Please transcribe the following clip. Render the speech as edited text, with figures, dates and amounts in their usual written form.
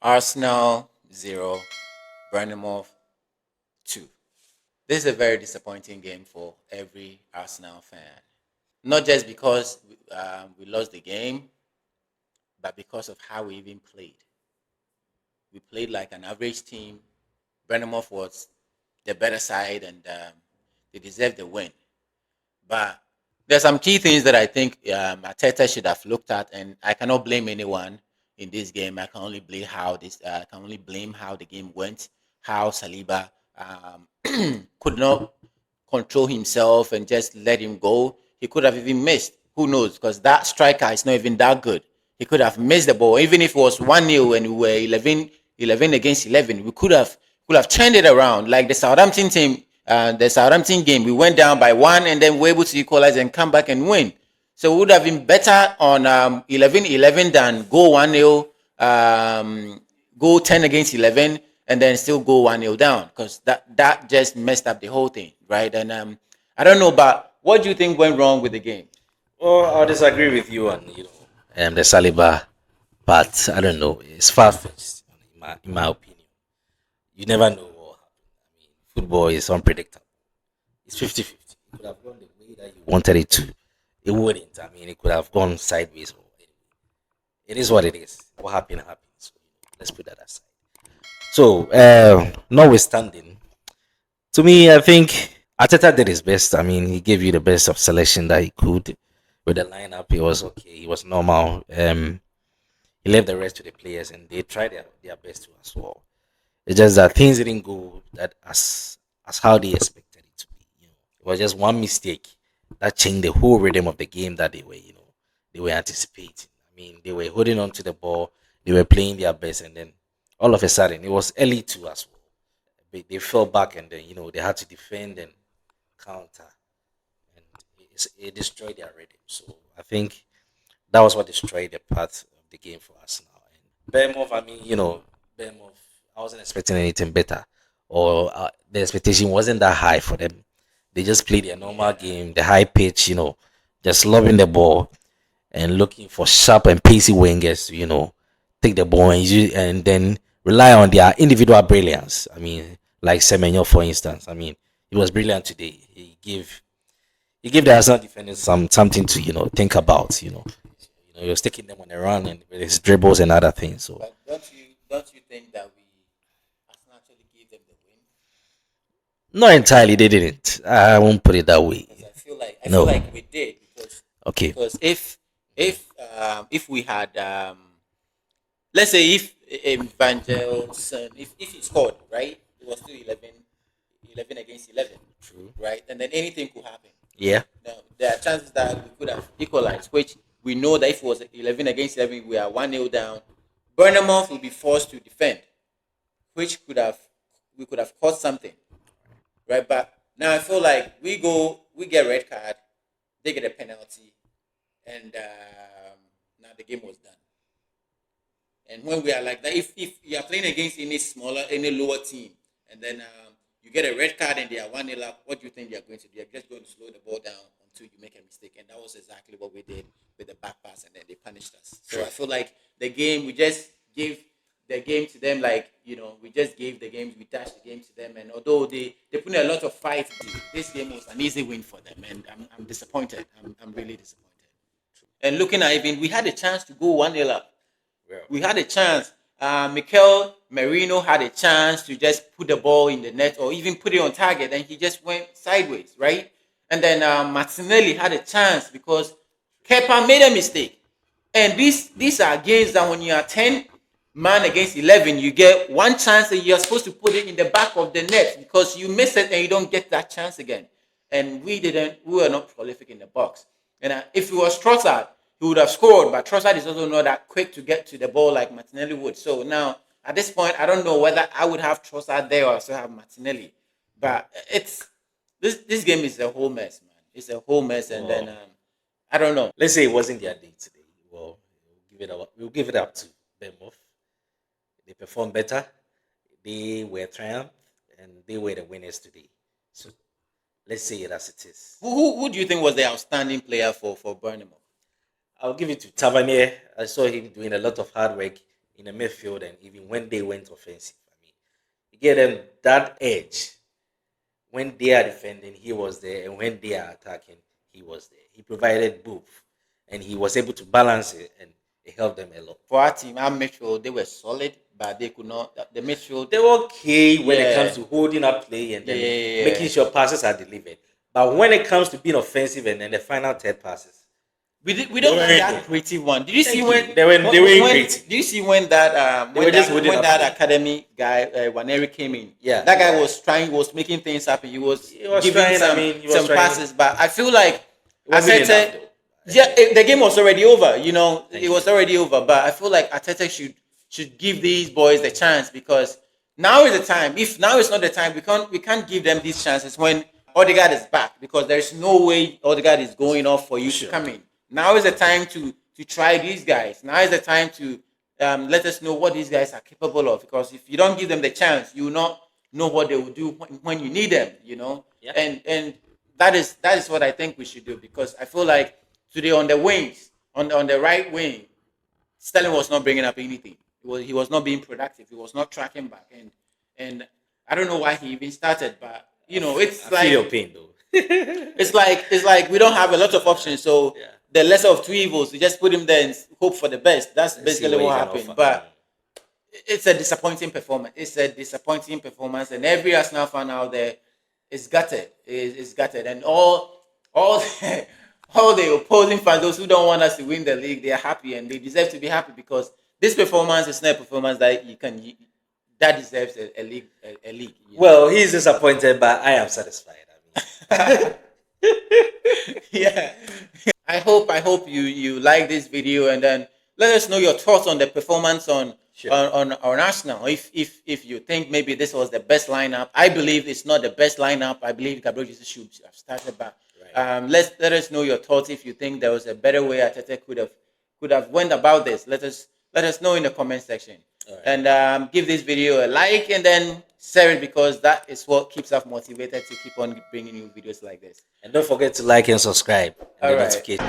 Arsenal 0, Bournemouth 2. This is a very disappointing game for every Arsenal fan. Not just because we lost the game, but because of how we even played. We played like an average team. Bournemouth was the better side, and they deserved the win. But there's some key things that I think Arteta should have looked at, and I cannot blame anyone in this game. I can only blame how the game went, how Saliba could not control himself and just let him go. He could have even missed. Who knows? Because that striker is not even that good. He could have missed the ball, even if it was 1-0 and we were 11 against 11. We could have turned it around like the Southampton team. The Southampton game, we went down by one and then we were able to equalize and come back and win. So it would have been better on 11-11 than go 1-0, go 10 against 11, and then still go 1-0 down, because that just messed up the whole thing, right? And I don't know, but what do you think went wrong with the game? Well, I'll disagree with you on the Saliba part. I don't know. It's far fetched in my opinion. You never know what will happen. I mean, football is unpredictable. It's 50-50. It could have gone the way that you wanted it to. It wouldn't. I mean, it could have gone sideways. It is what it is. What happened happened. So let's put that aside. So, notwithstanding, to me, I think Arteta did his best. I mean, he gave you the best of selection that he could with the lineup. He was okay. He was normal. He left the rest to the players, and they tried their best to as well. It's just that things didn't go that as how they expected it to be. It was just one mistake that changed the whole rhythm of the game that they were anticipating. I mean, they were holding on to the ball, they were playing their best, and then all of a sudden it was early too as well. They fell back, and then they had to defend and counter, and it destroyed their rhythm. So I think that was what destroyed the part of the game for us now. And Bournemouth, I mean, Bournemouth, I wasn't expecting anything better, or the expectation wasn't that high for them. They just played their normal game, the high pitch, just loving the ball and looking for sharp and pacey wingers to, take the ball and then rely on their individual brilliance. I mean, like Semenyo, for instance. I mean, he was brilliant today. He gave the Arsenal defenders something to think about. He was taking them on a run and with his dribbles and other things. So But don't you think that we Arsenal actually gave them the win? not entirely, they didn't. I won't put it that way. Because I feel like No. we did, because Okay. if we had let's say if Evangelson, if he scored, right, it was still 11 against 11, True. right, and then anything could happen. Yeah. Now there are chances that we could have equalized, which we know that if it was 11 against 11, we are 1-0 down. Bournemouth will be forced to defend, which we could have caused something, right? But now I feel like we get a red card, they get a penalty, and now the game was done. And when we are like that, if you are playing against any lower team, and then you get a red card and they are 1-0 up, what do you think they are going to do? They're just going to slow the ball down until you make a mistake. And that was exactly what we did with the back pass, and then they punished us. So I feel like we just gave the game to them, like, we just gave the game, we dashed the game to them. And although they put in a lot of fight, this game was an easy win for them. And I'm disappointed. I'm really disappointed. And looking at even, we had a chance to go 1-0 up. Well, We had a chance. Mikel Merino had a chance to just put the ball in the net or even put it on target, and he just went sideways, right? And then Martinelli had a chance because Kepa made a mistake. And these are games that when you are 10 man against 11, you get one chance and you're supposed to put it in the back of the net because you miss it and you don't get that chance again. And we were not prolific in the box. And if it was Trossard, he would have scored, but Trossard is also not that quick to get to the ball like Martinelli would. So now, at this point, I don't know whether I would have Trossard there or I still have Martinelli. But this game is a whole mess, man. It's a whole mess, and then well, I don't know. let's say it wasn't their day today. Well, we'll give it up to Bournemouth. They performed better. They were triumph, and they were the winners today. So let's say it as it is. Who do you think was the outstanding player for Bournemouth? I'll give it to Tavernier. I saw him doing a lot of hard work in the midfield, and even when they went offensive. I mean, you get them that edge. When they are defending, he was there, and when they are attacking, he was there. He provided both, and he was able to balance it, and it helped them a lot. For our team, our midfield, they were solid, but they could not. The midfield, They were okay when it Yeah. comes to holding up play and then Yeah. making sure passes are delivered. But when it comes to being offensive and then the final third passes, we don't They have weren't that good. creative one. Did you see when- when they weren't creative. Did you see when that They were just holding when up that play. academy guy Waneri came in? Yeah. That guy was making things happen. He was giving trying, some he was some trying. passes, but I feel like It wasn't Arteta. enough, though. Yeah, the game was already over. You know, Thank it was already over. But I feel like Arteta should give these boys the chance, because now is the time. If now is not the time, we can't give them these chances when Odegaard is back, because there's no way Odegaard is going off for you to come in. Now is the time to try these guys. Now is the time to let us know what these guys are capable of. Because if you don't give them the chance, you will not know what they will do when you need them. You know, Yeah. and that is what I think we should do, because I feel like today on the wings, on the right wing, Sterling was not bringing up anything. He was not being productive. He was not tracking back, and I don't know why he even started. But you know, it's I like feel your pain though. it's like we don't have a lot of options. So Yeah. the lesser of two evils, we just put him there and hope for the best. That's See basically what what he can happened. offer. But it's a disappointing performance. It's a disappointing performance, and every Arsenal fan out there is gutted. Is gutted, and all all the opposing fans, those who don't want us to win the league, they are happy, and they deserve to be happy, because this performance is not a performance that that deserves a league. A league. You know? Well, he's disappointed, but I am satisfied. I mean, Yeah. I hope you like this video, and then let us know your thoughts on the performance on Sure. on Arsenal. If you think maybe this was the best lineup, I believe it's not the best lineup. I believe Gabriel Jesus should have started back. Right. Let us know your thoughts. If you think there was a better way Arteta could have went about this, let us know in the comment section. Alright. And give this video a like, and then share it, because that is what keeps us motivated to keep on bringing you videos like this. and don't forget to like and subscribe and the Alright. notification.